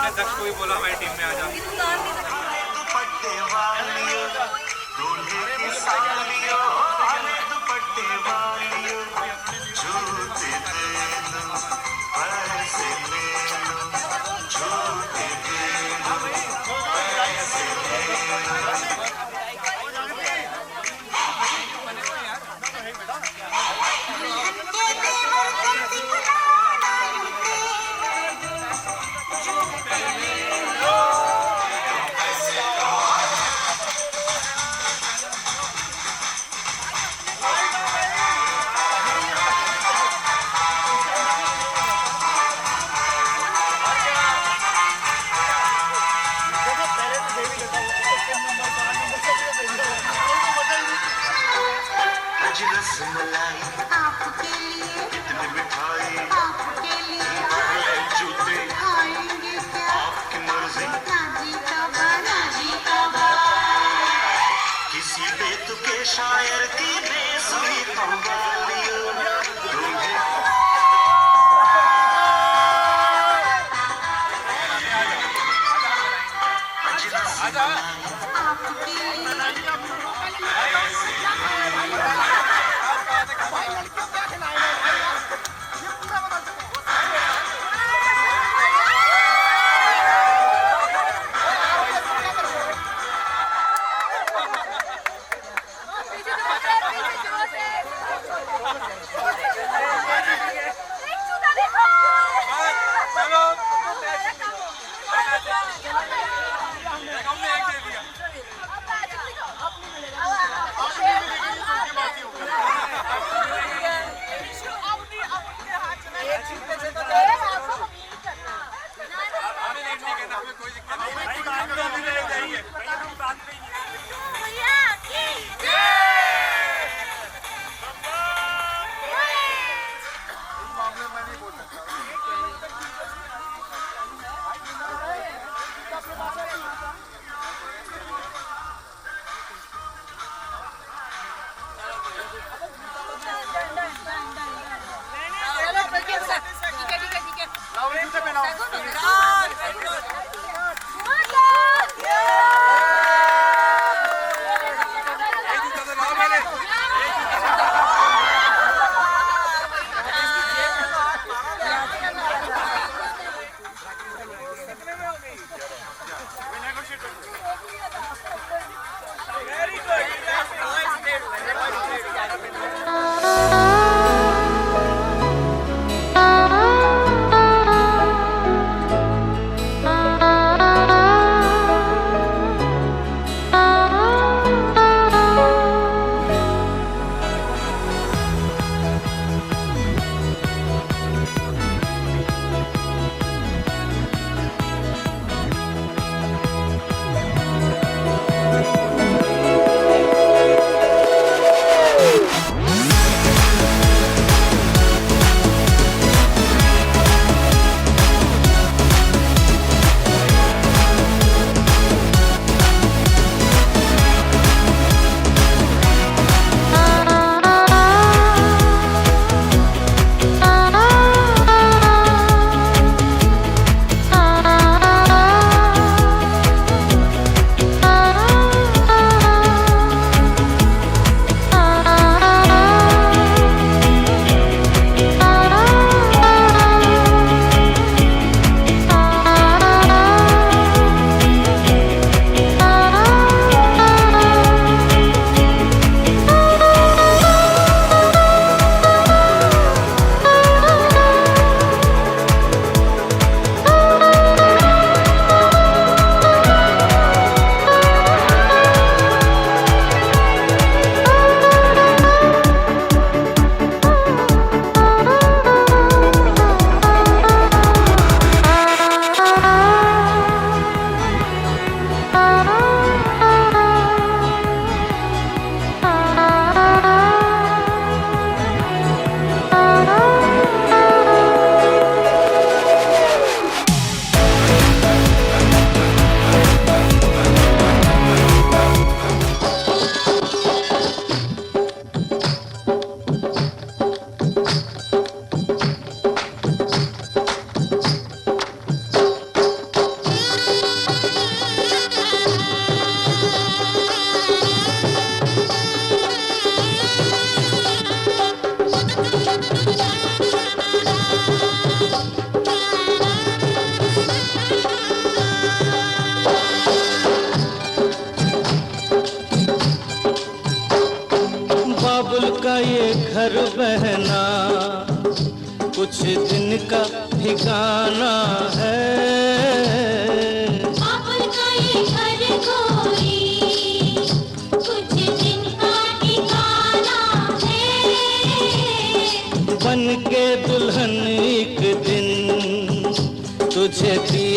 Speaker 1: हमने दक्ष को भी बोला हमारी टीम में आ जा।
Speaker 10: दुपट्टे वालियों दूल्हे की सालियों आने दुपट्टे वालियों झूठे दे लो पैसे ले लो झूठे दे लो पैसे ले लो। रसमलाई आपके लिए इतनी मिठाई आपके लिए जूते खाएंगे क्या आपकी मर्जी राजी का किसी बेतुके शायर की बेसुरी कव्वालियों दूल्हे आपके लिए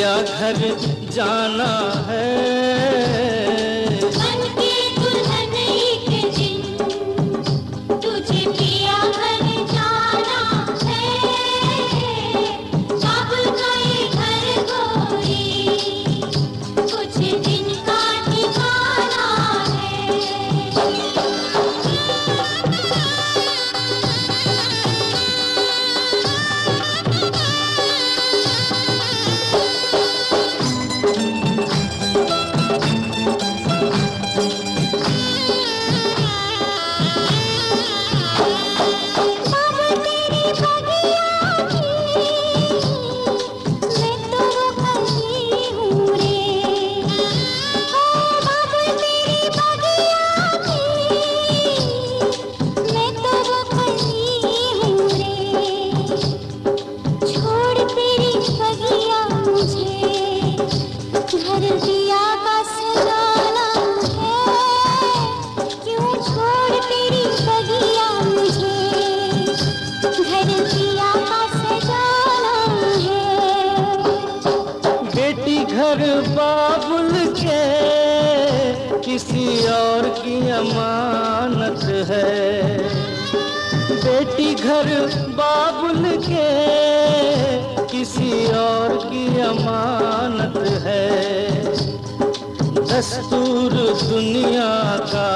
Speaker 2: पिया घर जाना है।
Speaker 5: बनके दुल्हन एक दिन तुझे पिया घर जाना है। बाबुल का ये घर कोई कुछ दिन का ठिकाना है।
Speaker 2: बाबुल के किसी और की अमानत है। बेटी घर बाबुल के किसी और की अमानत है। दस्तूर दुनिया का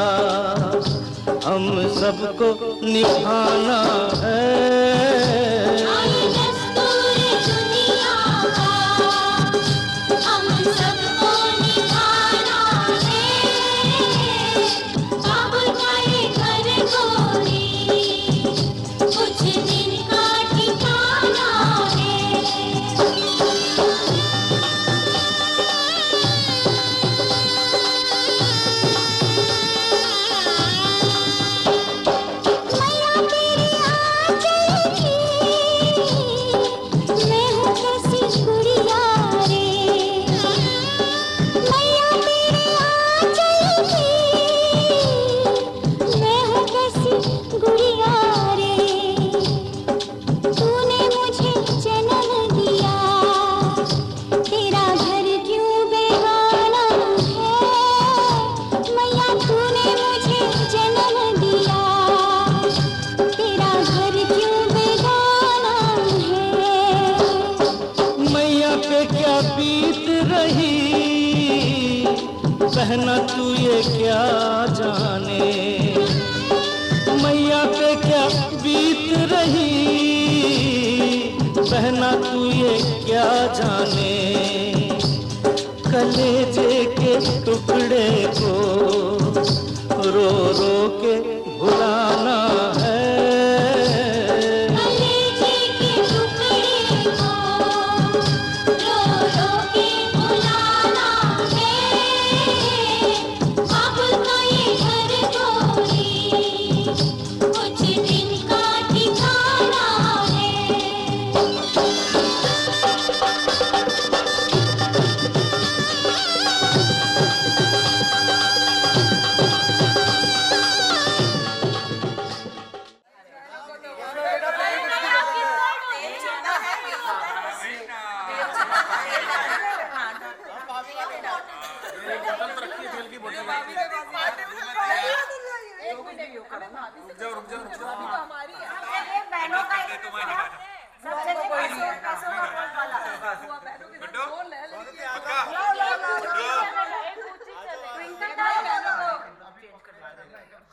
Speaker 2: हम सबको निभाना है। बहना तू ये क्या जाने, मैया पे क्या बीत रही। बहना तू ये क्या जाने, कलेजे के टुकड़े को रो रो के भुलाना है।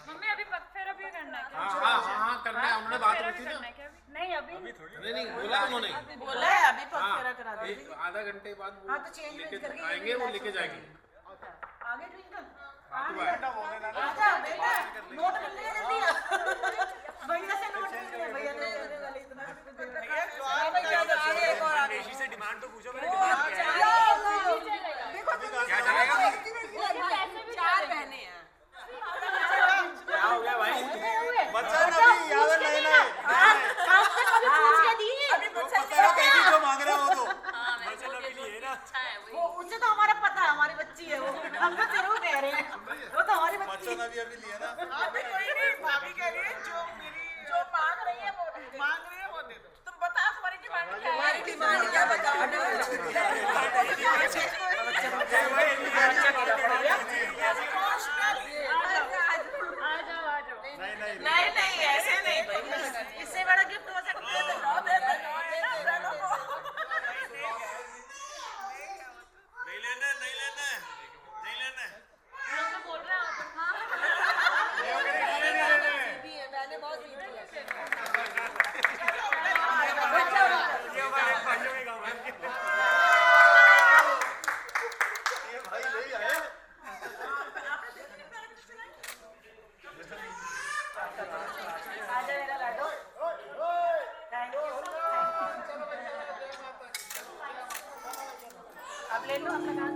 Speaker 10: मम्मी अभी पगफेरा भी करना है क्या?
Speaker 4: हाँ करना है, हमने बात की थी ना।
Speaker 10: नहीं अभी
Speaker 4: नहीं बोला उन्होंने,
Speaker 10: बोला है अभी पगफेरा करा दे।
Speaker 4: आधा घंटे बाद वो
Speaker 10: हाँ तो चेंज
Speaker 4: लेके आएंगे, वो लेके जाएंगे।
Speaker 10: आगे ट्विंकल आजा बेटा, नोट मिलने जल्दी आ। भैया से नोट मिलने, भैया ने देने वाले इतना
Speaker 1: देशी से डिमांड तो पूछो।
Speaker 10: देखो
Speaker 1: क्या चलेगा?
Speaker 10: चार बहने हैं।
Speaker 1: क्या हो गया भाई?
Speaker 10: बच्चा अभी याद नहीं ना। आपसे कभी पूछ के दिए? अभी पूछा
Speaker 1: कहीं जो मांग रहे हो तो बच्चा अभी नहीं है ना।
Speaker 10: वो उसे तो हमारा पता है, हमारी बच्ची है वो। हम तो जरूर कह रहे हैं, वो तो हमारी बच्ची है।
Speaker 1: अभी लिया ना।
Speaker 10: अभी कोई नहीं, भाभी कह रही है जो मांग रही है वो मांग रही है वो दे दो। तुम बताओ तुम्हारी डिमांड क्या है? डिमांड क्या नहीं नहीं ऐसे नहीं भाई, इससे बड़ा गिफ्ट हो सकता है तो नो दे दो।
Speaker 1: नहीं लेना नहीं लेना नहीं लेना।
Speaker 10: बोल रहे हैं मैंने बहुत अब ले लो अपना काम।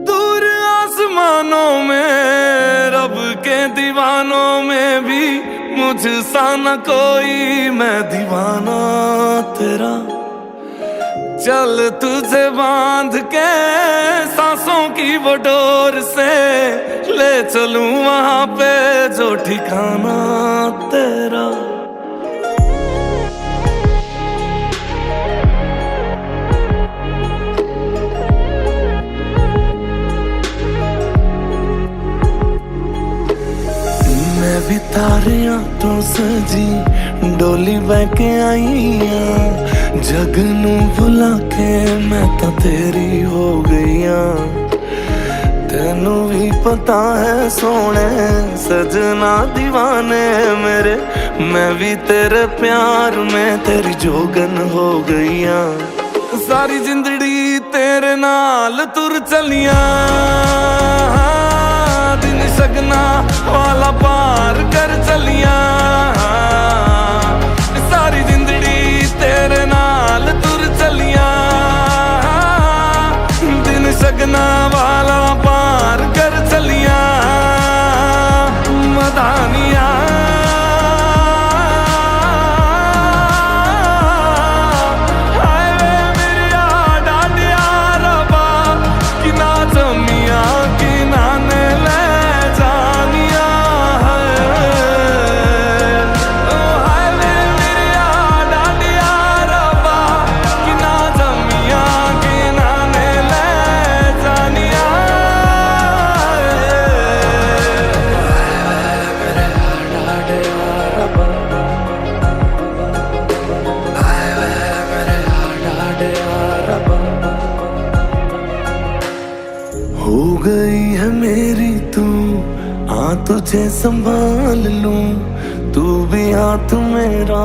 Speaker 6: दूर आसमानों में रब के दीवानों में भी मुझसा न कोई, मैं दीवाना तेरा। चल तुझे बांध के सांसों की वो डोर से ले चलूं वहां पे जो ठिकाना तेरा। मैं भी तारियां तो सजी डोली बह के आई हाँ, जग नू भुला के मैं तो तेरी हो गई हाँ। तेनू भी पता है सोने सजना दीवाने मेरे, मैं भी तेरे प्यार में तेरी जोगन हो गई हाँ। सारी जिंदड़ी तेरे नाल तुर चलिया, दिन सगना वाला पार कर चलिया। सारी जिंदड़ी तेरे नाल तुर चलिया, दिन सगना वाला पार कर चलिया। मदानिया हो गई है मेरी तू, तुझे संभाल लूं। तू भी हाथ मेरा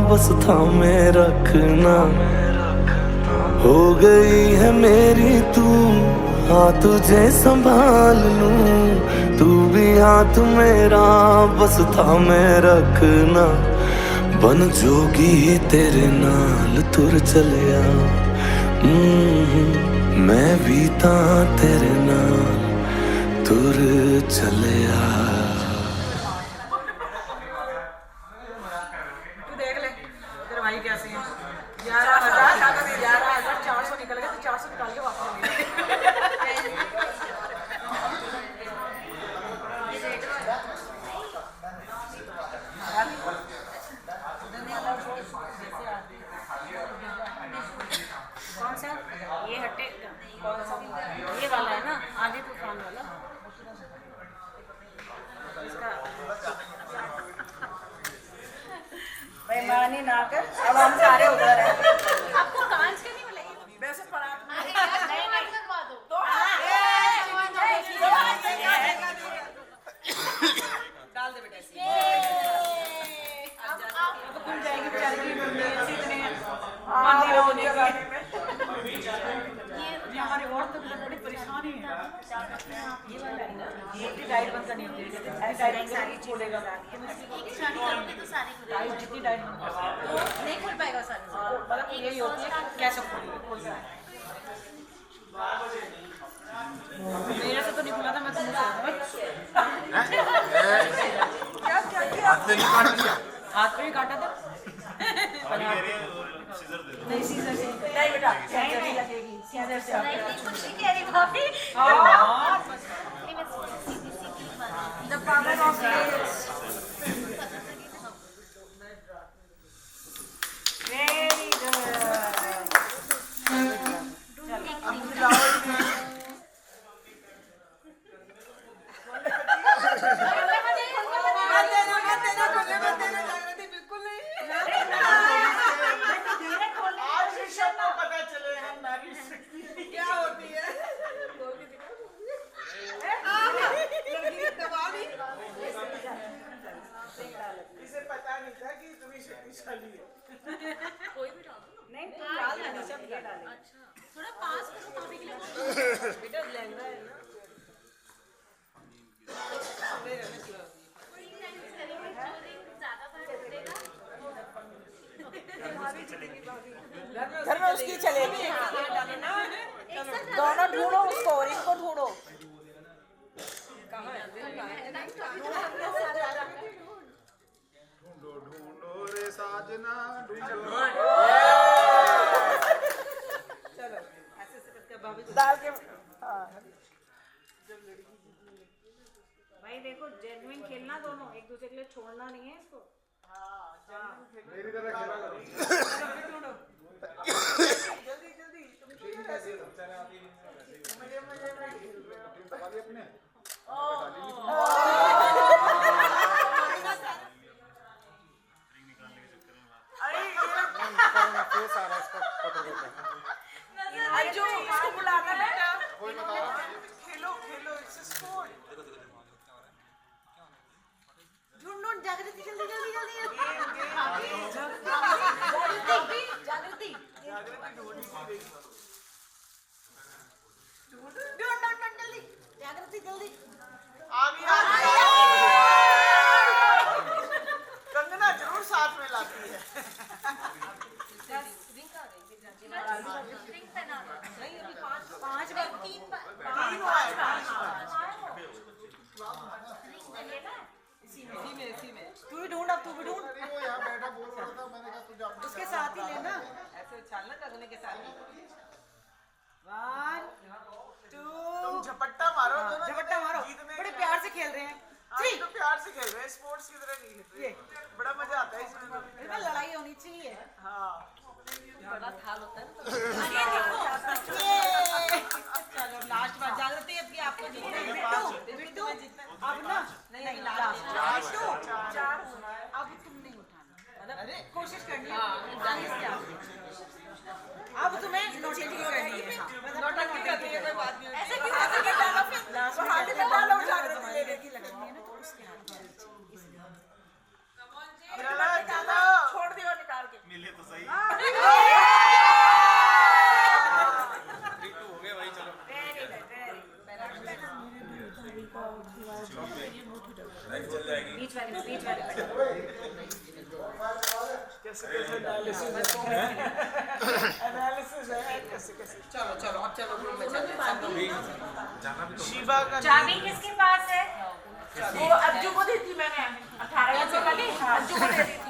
Speaker 6: बस थामे रखना। हो गई है मेरी तू, तुझे संभाल लूं। तू भी हाथ मेरा बस थामे रखना। बन जोगी तेरे नाल तुर चलिया, मैं भी तां तेरे नाल तुर चलिया।
Speaker 10: तू देख ले तेरे भाई कैसे हैं। 11,400 निकल गए तो 400 निकाल के वापस ले गए। कौन सा ये हटे, कौन सा ये वाला है ना, आगे तूफान वाला इसका। बेईमानी ना कर, अब हम सारे उधर हैं। आपको कांच के नहीं मिलेगी वैसे पराठा नहीं लगवा दो तो डाल दे बेटा। अब घूम जाएगी बेचारी इतने बांधी रहोगे। ये हमारी औरतों के लिए बड़ी परेशानी है। ये वाला है ना, ये डाइट बंद करनी होती है। डाइट सारी खोलेगा एक शादी करोगे तो सारी डाइट जितनी डाइट तो नहीं खोल पाएगा सारी। मतलब यही होती है कैसे खोलेगा। मेरे से तो नहीं खुला था, मैं तुमसे हाथ में नहीं काट दिया, हाथ में ही काटा था। नहीं सीजर से नहीं बेटा, लगेगी सीजर से
Speaker 8: The power of kids.
Speaker 10: Very good
Speaker 7: इसे पता नहीं था कि इतनी शक्तिशाली है।
Speaker 10: नहीं डाल देना सब ये डालेंगे
Speaker 8: थोड़ा पास करो पापी के लिए
Speaker 10: बेटा लहंगा है ना घर में उसकी चलेगी दोनों ढूंढो उसको और इनको ढूंढो
Speaker 4: ढूंढो रे साजना ढूंढो।
Speaker 10: चलो ऐसे से करके भाभी डाल के भाई देखो जेन्युइन खेलना दोनों एक दूसरे के लिए छोड़ना नहीं है इसको
Speaker 4: मेरी तरह खेला करो।
Speaker 7: जल्दी जल्दी तुम कैसे मजे मजे में
Speaker 4: वाली अपने फेस आ रहा है इसका फोटो देखो।
Speaker 10: अर्जु इसको बुलाना बेटा
Speaker 4: कोई बता रहा है।
Speaker 7: खेलो खेलो इट्स स्पोर्ट।
Speaker 8: ढूंढ ढूंढ जागृति जल्दी जल्दी जल्दी जागृति ढूंढ जल्दी जागृति जल्दी
Speaker 7: आ गया कंगना जरूर साथ में लाती है।
Speaker 8: पांच बार तीन बार
Speaker 10: इसी में तू भी ढूंढ अब तू भी ढूंढ
Speaker 4: वो यहाँ बैठा बोल रहा था, मैंने कहा तुझे अपने
Speaker 10: उसके साथ ही लेना ऐसे उछालना कंगने के साथ 1 2
Speaker 7: तुम झपट्टा मारो दोनों
Speaker 10: झपट्टा मारो बड़े प्यार से खेल रहे हैं
Speaker 7: तो प्यार से खेल रहे हैं स्पोर्ट्स की तरह नहीं खेल रहे बड़ा मजा आता है इसमें तो।
Speaker 10: इसमें लड़ाई होनी चाहिए
Speaker 7: हाँ
Speaker 10: बड़ा थाल होता है ना चलो लास्ट बार जागृति अब की आपको जीतना है बिट्टू अब ना नहीं लास्ट 4 अब तुम नहीं उठाना मतलब कोशिश करनी है अब तुम्हें नोटिंग करनी है नोटिंग करनी है कोई बात नहीं ऐसे क्यों डालो फिर लास्ट में हाथ में डालो जागृति लेने की लगनी है ना तो उसके हाथ में
Speaker 7: चलो
Speaker 10: छोड़ दियो निकाल के
Speaker 1: मिले तो सही
Speaker 8: बीच वाले
Speaker 7: कैसे एनालिसिस है कैसे चलो चलो अब चलो ग्रुप में चलते हैं शिवा का
Speaker 8: चाबी किसके पास है
Speaker 10: वो अर्जु को दी थी मैंने 18 वाली अर्जु को दे दी